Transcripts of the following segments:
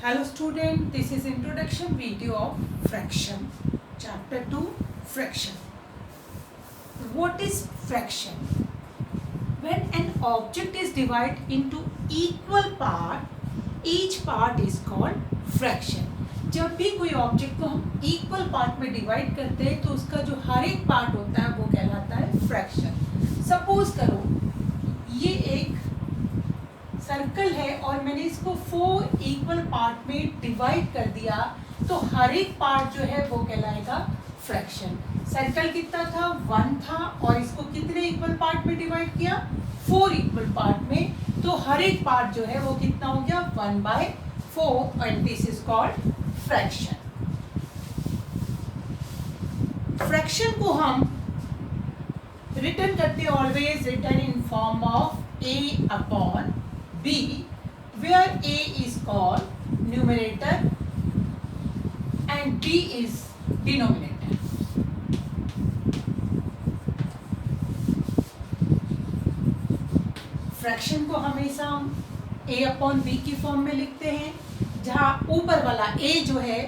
Hello student, this is introduction video of fraction. Chapter 2, fraction. What is fraction? When an object is divided into equal part, each part is called fraction. जब भी कोई object को हम equal part में divide करते हैं तो उसका जो हर एक पार्ट होता है वो कहलाता है फ्रैक्शन. सपोज करो ये एक सर्कल है और मैंने इसको 4 इक्वल पार्ट में डिवाइड कर दिया तो हर एक पार्ट जो है वो कहलाएगा फ्रैक्शन. सर्कल कितना था 1 था और इसको कितने इक्वल पार्ट में डिवाइड किया 4 इक्वल पार्ट में, तो हर एक पार्ट जो है वो कितना हो गया 1/4 and this is called fraction. Fraction को हम रिटर्न करते always return in form of a upon b where a is called numerator and b is denominator. Fraction को हमेशा हम a upon b की फॉर्म में लिखते हैं जहाँ ऊपर वाला a जो है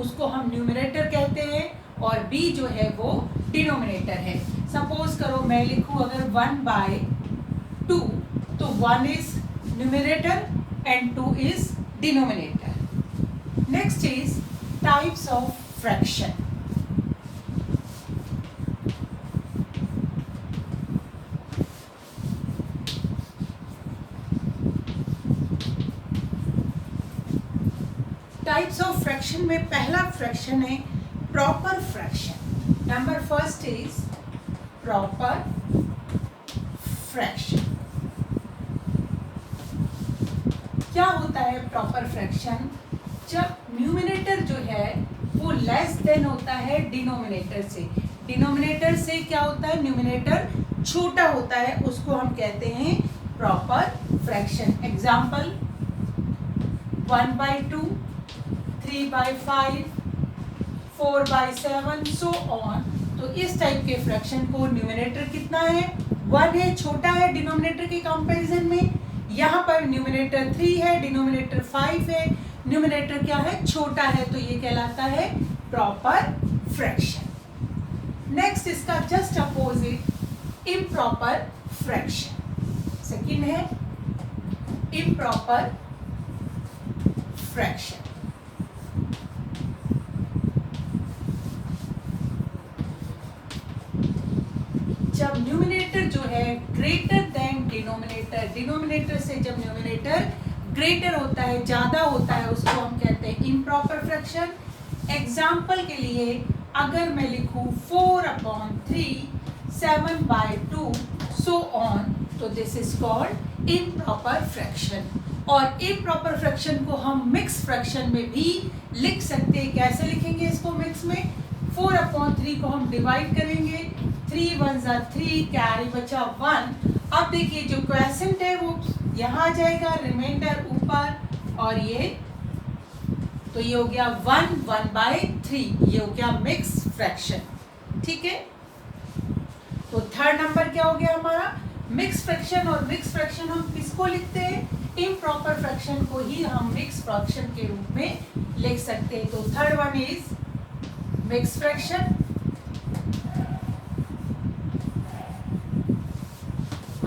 उसको हम न्यूमरेटर कहते हैं और b जो है वो डिनोमिनेटर है. सपोज करो मैं लिखूं अगर 1/2 तो 1 is numerator and 2 is denominator. Next is types of fraction. Types of fraction में पहला फ्रैक्शन है proper fraction. Number first is proper fraction. क्या होता है प्रॉपर फ्रैक्शन? जब न्यूमिनेटर जो है वो लेस देन होता है डिनोमिनेटर से. डिनोमिनेटर से क्या होता है न्यूमिनेटर छोटा होता है, उसको हम कहते हैं proper fraction. Example 1/2, 3/5, 4/7 so on. तो इस टाइप के फ्रैक्शन को न्यूमिनेटर कितना है 1 है, छोटा है डिनोमिनेटर के कंपैरिजन में. यहाँ पर न्यूमिनेटर 3 है, डिनोमिनेटर 5 है, न्यूमिनेटर क्या है छोटा है, तो ये कहलाता है प्रॉपर फ्रैक्शन. नेक्स्ट इसका just opposite improper fraction. Second है इम्प्रॉपर फ्रैक्शन. जब न्यूमिनेटर जो है ग्रेटर देन डिनोमिनेटर, डिनोमिनेटर से जब न्यूमिनेटर ग्रेटर होता है ज्यादा होता है उसको हम कहते हैं इम्प्रॉपर फ्रैक्शन. एग्जाम्पल के लिए अगर मैं लिखूं 4/3 7/2 सो ऑन तो this is called improper fraction. और इम्प्रॉपर फ्रैक्शन को हम मिक्स फ्रैक्शन में भी लिख सकते हैं. कैसे लिखेंगे इसको मिक्स में? 4/3 को हम डिवाइड करेंगे, 3 1s are 3, कैरी बचा 1. अब देखिए जो क्वेश्चन है वो यहाँ आ जाएगा, रिमाइंडर ऊपर, और ये तो ये हो गया 1/3. ये हो गया मिक्स फ्रैक्शन. ठीक है, तो थर्ड नंबर क्या हो गया हमारा मिक्स फ्रैक्शन. और मिक्स फ्रैक्शन हम किसको लिखते हैं? इम्प्रॉपर फ्रैक्शन को ही हम मिक्स फ्रैक्शन के रूप में लिख सकते हैं. तो third one is mix fraction.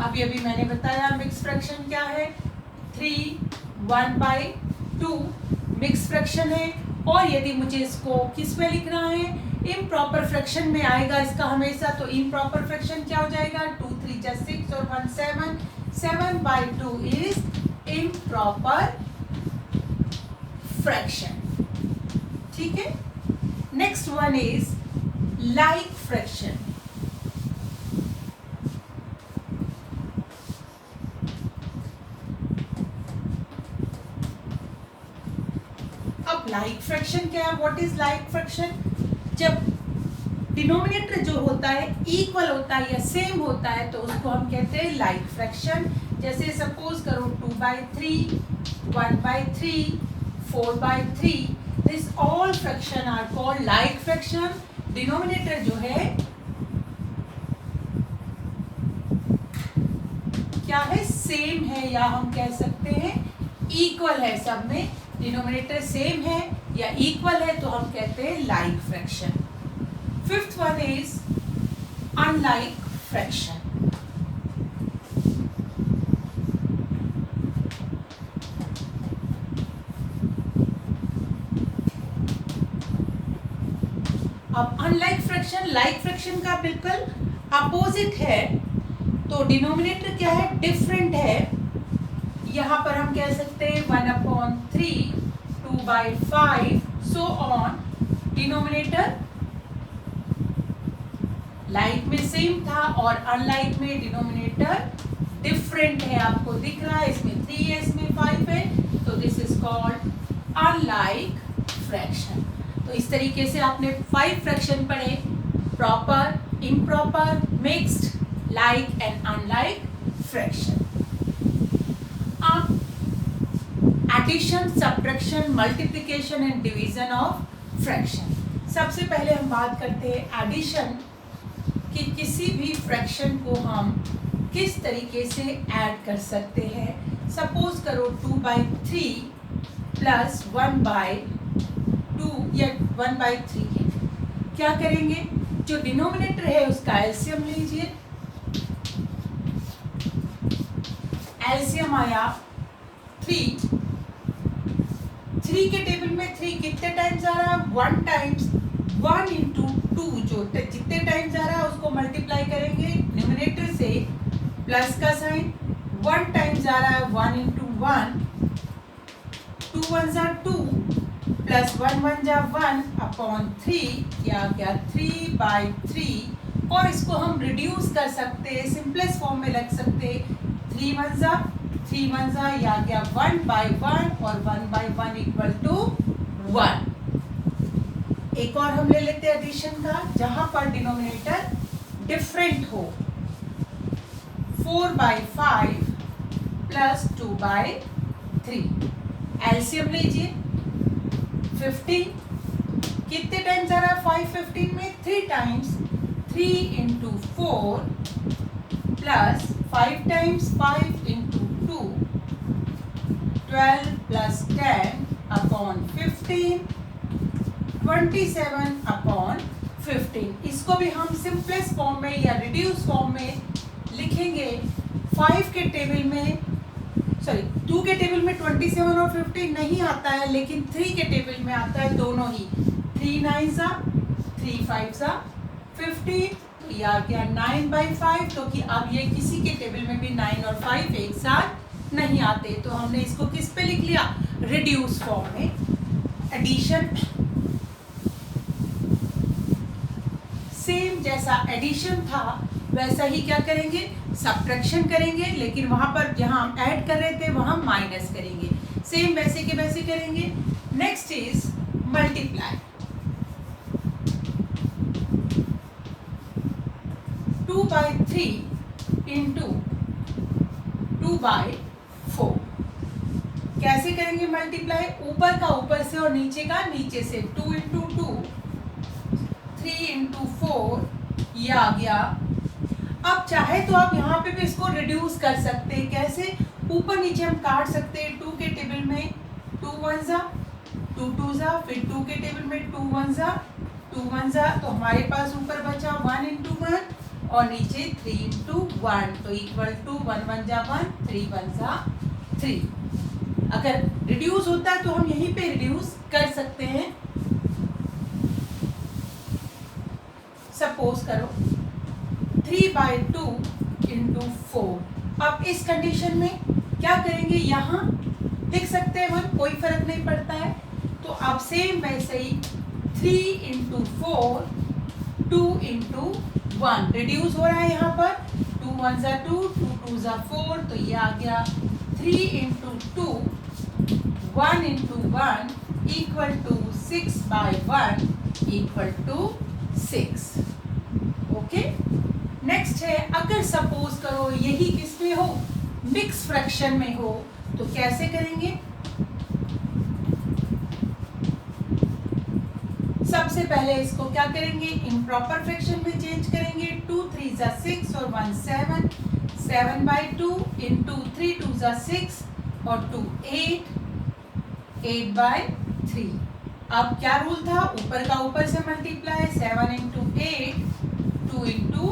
अभी मैंने बताया मिक्स फ्रैक्शन क्या है. 3 1/2 मिक्स फ्रैक्शन है. और यदि मुझे इसको किस में लिखना है इम्प्रॉपर फ्रैक्शन में आएगा इसका हमेशा, तो इम्प्रॉपर फ्रैक्शन क्या हो जाएगा 2 3 just 6 और 1 7. 7/2 इज इम्प्रॉपर फ्रैक्शन. ठीक है. Next one is like fraction. अब लाइक फ्रैक्शन क्या है? What is like fraction? जब डिनोमिनेटर जो होता है इक्वल होता है या सेम होता है तो उसको हम कहते हैं लाइक फ्रैक्शन. जैसे सपोज करो 2/3 1/3 4/3. This all fraction are called like fraction. Denominator जो है क्या है सेम है या हम कह सकते हैं इक्वल है सब में, डिनोमिनेटर सेम है या इक्वल है तो हम कहते हैं like fraction. Fifth one is unlike fraction. अब अनलाइक फ्रैक्शन लाइक फ्रैक्शन का बिल्कुल अपोजिट है. तो डिनोमिनेटर क्या है, डिफरेंट है. यहाँ पर हम कह सकते हैं 1/3, 2/5 सो ऑन. डिनोमिनेटर लाइक में सेम था और अनलाइक में डिनोमिनेटर डिफरेंट है. आपको दिख रहा है इसमें 3 है, इसमें 5 है. तो this is called unlike fraction. तो इस तरीके से आपने 5 फ्रैक्शन पढ़े, proper, improper, mixed, like and unlike fraction. अब addition, subtraction, multiplication and division of fraction. सबसे पहले हम बात करते हैं एडिशन कि किसी भी फ्रैक्शन को हम किस तरीके से ऐड कर सकते हैं. सपोज करो 2/3 प्लस 1/2 या 1/3 है. क्या करेंगे, जो डिनोमिनेटर है उसका एलसीएम लीजिए. एलसीएम आया 3. 3 के टेबल में 3 कितने टाइम्स आ रहा है, 1 टाइम्स. 1 इंटू 2 जो जितने टाइम्स आ रहा है उसको मल्टीप्लाई करेंगे न्यूमरेटर से, प्लस का साइन. 1 टाइम्स आ रहा है 1 इंटू 1, 2 1 जा 2 प्लस 1 1 जा 1/3 क्या क्या 3/3. और इसको हम रिड्यूस कर सकते हैं, सिंपलेस्ट फॉर्म में रख सकते हैं. 3 1 जा या क्या 1/1 और 1/1 इक्वल टू 1. एक और हम ले लेते हैं एडिशन का जहां पर डिनोमिनेटर डिफरेंट हो. 4/5 प्लस 2/3. एलसीएम लीजिए. 15 कितने टाइम्स आ रहा है 5 15 में 3 times. 3 into 4 plus 5 times 5 into 2 12 plus 10/15 27/15. इसको भी हम सिंपलेस्ट फॉर्म में या रिड्यूस फॉर्म में लिखेंगे. 5 के टेबल में 2 के टेबल में 27 और 15 नहीं आता है, लेकिन 3 के टेबल में आता है दोनों ही. 3 9 जा 3 5 जा 15. तो यह आ गया 9/5. तो कि अब ये किसी के टेबल में भी 9 और 5 एक साथ नहीं आते. तो हमने इसको किस पे लिख लिया, रिड्यूस फॉर्म में. एडिशन सेम जैसा एडिशन था वैसा ही क्या करेंगे, सब्ट्रैक्शन करेंगे. लेकिन वहां पर जहां हम ऐड कर रहे थे वहां माइनस करेंगे. सेम वैसे के वैसे करेंगे. Next is multiply. 2/3 इंटू 2/4. कैसे करेंगे मल्टीप्लाई, ऊपर का ऊपर से और नीचे का नीचे से. 2 इंटू 2 3 इंटू 4 ये आ गया. अब चाहे तो आप यहाँ पे भी इसको रिड्यूस कर सकते हैं. कैसे, ऊपर नीचे हम काट सकते हैं. 2 के टेबल में 2 1 जा 2 2 जा, फिर 2 के टेबल में 2 1 जा 2 1 जा. तो हमारे पास ऊपर बचा 1 इंटू 1 और नीचे 3 इंटू 1. तो इक्वल टू 1 1 जा 1 3 1 जा 3. अगर रिड्यूस होता है तो हम यहीं पे रिड्यूस कर सकते हैं. सपोज करो 3/2 इंटू 4. अब इस कंडीशन में क्या करेंगे, यहाँ लिख सकते हैं 1, कोई फर्क नहीं पड़ता है. तो अब सेम वैसे ही 3 इंटू 4 2 इंटू 1 रिड्यूस हो रहा है. यहाँ पर 2 1 जा 2 2 2 जा 4. तो ये आ गया 3 into 2 1 into 1 equal to 6/1 equal to 6. Okay. Next है, अगर सपोज करो यही किसमें हो, मिक्स फ्रैक्शन में हो, तो कैसे करेंगे. सबसे पहले इसको क्या करेंगे, इम्प्रॉपर फ्रैक्शन में चेंज करेंगे. 2 3 जा 6 और 1 7. 7/2 इंटू 3 2 जा 6 और 2 8 8/3। अब क्या रूल था, ऊपर का ऊपर से मल्टीप्लाई, 7 इंटू 8, 2 इंटू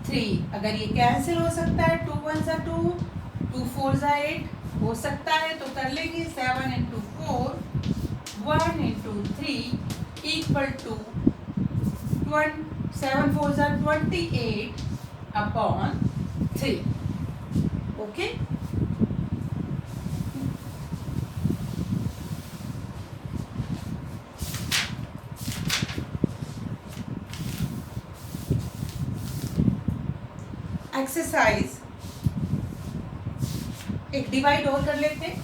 3। अगर ये कैंसिल हो सकता है, 2 1 ज़ा 2, 2 4 ज़ा 8 हो सकता है, तो कर लेंगे 7 इंटू 4, 1 इंटू 3 इक्वल टू 7 4 ज़ा 28 अपॉन 3। ओके, एक्सरसाइज एक डिवाइड और कर लेते हैं।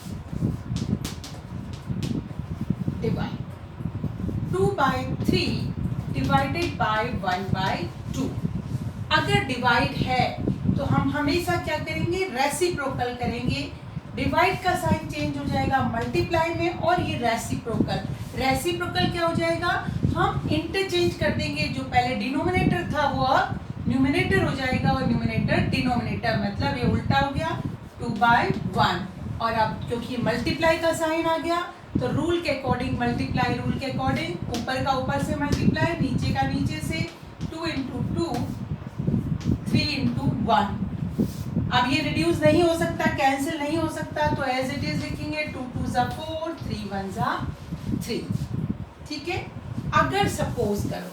Divide 2/3 divided by 1/2। अगर डिवाइड है तो हम हमेशा क्या करेंगे, रेसिप्रोकल करेंगे। डिवाइड का साइन चेंज हो जाएगा मल्टीप्लाई में, और ये रेसिप्रोकल। रेसिप्रोकल क्या हो जाएगा, हम इंटरचेंज कर देंगे। जो पहले डिनोमिनेटर था वो अब न्यूमिनेटर हो जाएगा, और न्यूमिनेटर डिनोमिनेटर, मतलब ये उल्टा हो गया 2/1। और अब क्योंकि मल्टीप्लाई का साइन आ गया, तो रूल के अकॉर्डिंग, मल्टीप्लाई रूल के अकॉर्डिंग ऊपर का ऊपर से मल्टीप्लाई, नीचे का नीचे से, 2 इंटू 2, 3 इंटू 1। अब ये रिड्यूस नहीं हो सकता, कैंसिल नहीं हो सकता, तो एज इट इज लिखेंगे 2 2 ज़ा 4, 3 1 ज़ा 3। ठीक है, अगर सपोज करो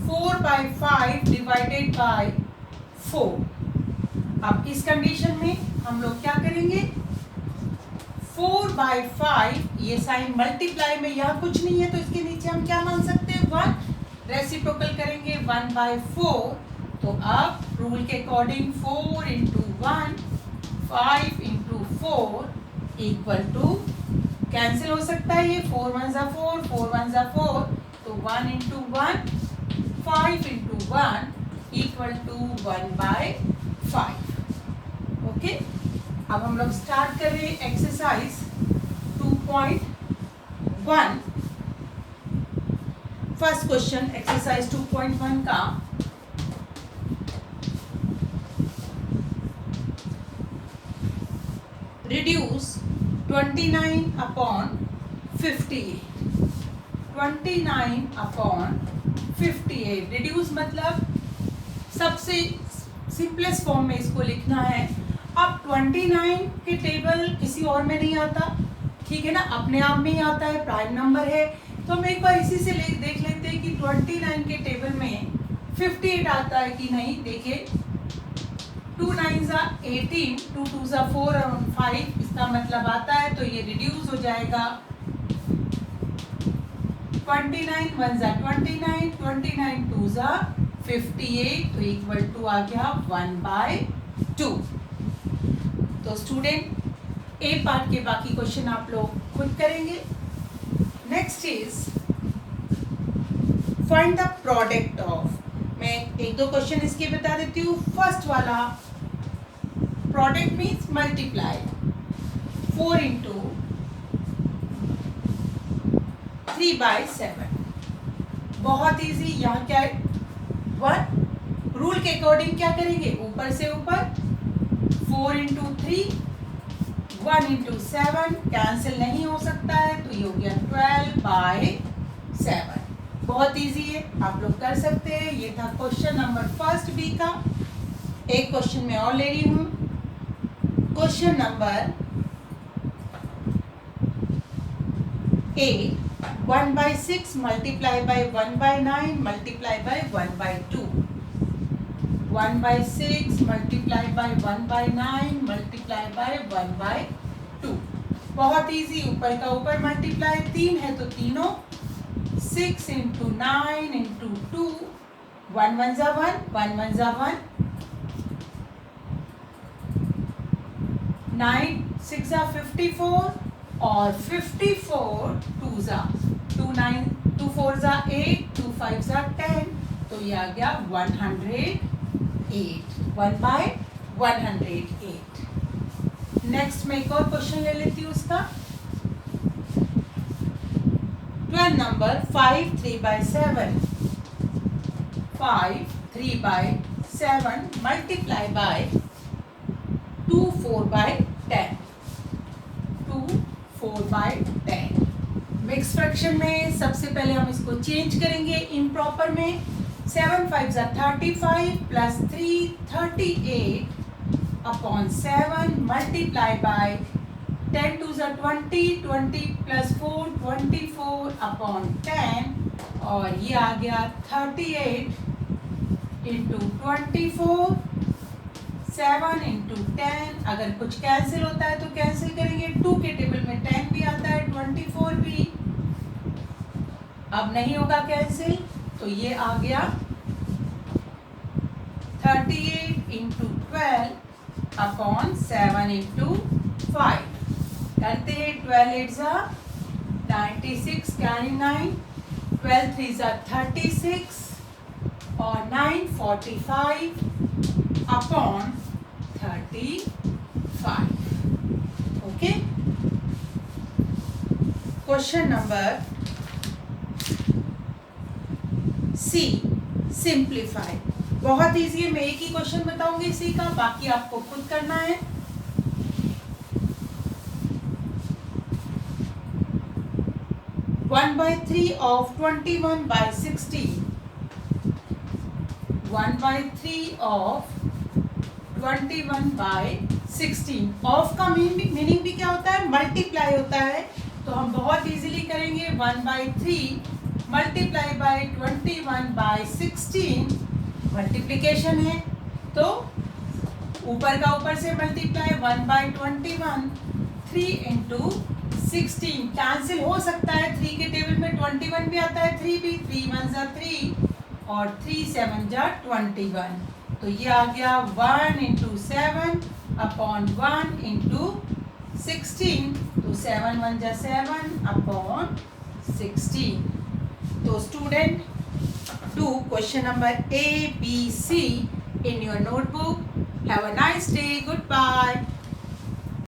4/5 डिवाइडेड बाय 4। अब इस कंडीशन में हम लोग क्या करेंगे, 4/5, ये साइन मल्टीप्लाई में यहाँ कुछ नहीं है, तो इसके नीचे हम क्या मान सकते हैं, 1। रेसिप्रोकल करेंगे 1/4, तो अब रूल के according 4 into 1, 5 into 4 equal to, cancel हो सकता है ये, 4 1 ज़ा 4, 4 1 ज़ा 4, तो 1 into 1, 5 into 1 equal to 1/5। Okay, अब हम लोग स्टार्ट कर रहे हैं एक्सरसाइज 2.1। फर्स्ट क्वेश्चन एक्सरसाइज 2.1 का, रिड्यूस 29 अपॉन 58। 29 अपॉन 58 रिड्यूस मतलब सबसे सिंपलेस्ट फॉर्म में इसको लिखना है। अब 29 के टेबल किसी और में नहीं आता, ठीक है ना, अपने आप में ही आता है, प्राइम नंबर है। तो हम एक बार इसी से देख लेते हैं कि 29 के टेबल में 58 आता है कि नहीं। देखिए 2 9 ज़ा 18, 2 2 ज़ा 4 और 5, इसका मतलब आता है, तो ये रिड्यूस हो जाएगा 29 1 ज़ा 29, 29 2 ज़ा 58, तो इक्वल टू आ गया 1/2। तो स्टूडेंट ए पार्ट के बाकी क्वेश्चन आप लोग खुद करेंगे। Next is find the product of. मैं एक दो क्वेश्चन इसके बता देती हूँ। फर्स्ट वाला प्रोडक्ट मीन्स मल्टीप्लाई, 4 इंटू 3/7। बहुत इजी, यहाँ क्या है, 1। रूल के अकॉर्डिंग क्या करेंगे, ऊपर से ऊपर, 4 इंटू 3, 1 इंटू 7, कैंसिल नहीं हो सकता है, तो ये हो गया 12/7। बहुत इजी है, आप लोग कर सकते हैं। ये था क्वेश्चन नंबर फर्स्ट बी का। एक क्वेश्चन मैं और ले रही हूँ, question number A. 1/6 multiply by 1/9 multiply by 1/2। 1/6 multiply by 1/9 multiply by 1/2। बहुत इजी, ऊपर का ऊपर मल्टीप्लाई, 3 है तो तीनों, 6 इंटू 9 इंटू 2, 1 1 ज़ा 1, 1 1 ज़ा 1, 9 6 ज़ा 54, और 54 2 ज़ा 2 9 2 4 ज़ा 8, 2 5 ज़ा 10, तो ये आ गया 108, 1/108। नेक्स्ट मैं एक और क्वेश्चन ले लेती हूँ उसका। 12 number 5 3/7, 5 3/7 multiply by 2 4/10। 4/10। Mix fraction में सबसे पहले हम इसको चेंज करेंगे इम्प्रॉपर में। 7 5 ज़ा 35 प्लस 3 38 अपॉन 7 मल्टीप्लाई बाय 10 2 ज़ा 20 20 प्लस 4 24 अपॉन 10 और ये आ गया 38 इंटू 24 7 इंटू 10। अगर कुछ कैंसिल होता है तो कैंसिल करेंगे। 2 के टेबल में 10 भी आता है, 24 भी। अब नहीं होगा कैंसिल तो ये आ गया 38 इंटू 12 अपॉन 7 इंटू 5। करते हैं 12 8 ज़ा 96 कैरी 9, 12 3 ज़ा 36 और 9 45 upon 35। Okay. Question number C, simplify. बहुत इजी है, मैं एक ही क्वेश्चन बताऊंगी सी का, बाकी आपको खुद करना है। One by three of 21/16। 1/3 of 21/16। Of का मीनिंग भी क्या होता है? मल्टीप्लाई होता है। तो हम बहुत इजीली करेंगे 1/3 मल्टीप्लाई बाय 21/16। मल्टीप्लीकेशन है तो ऊपर का ऊपर से मल्टीप्लाई 1/21 3 इंटू 16। कैंसिल हो सकता है, 3 के टेबल में 21 भी आता है, 3 भी। 3 1 ज़ा 3 और 3 7 ज़ा 21। तो ये आ गया 1 इंटू 7 अपॉन 1 इंटू 16। तो 7 1 ज़ा 7 अपॉन 16। तो student do question number A, B, C in your notebook. Have a nice day. Goodbye.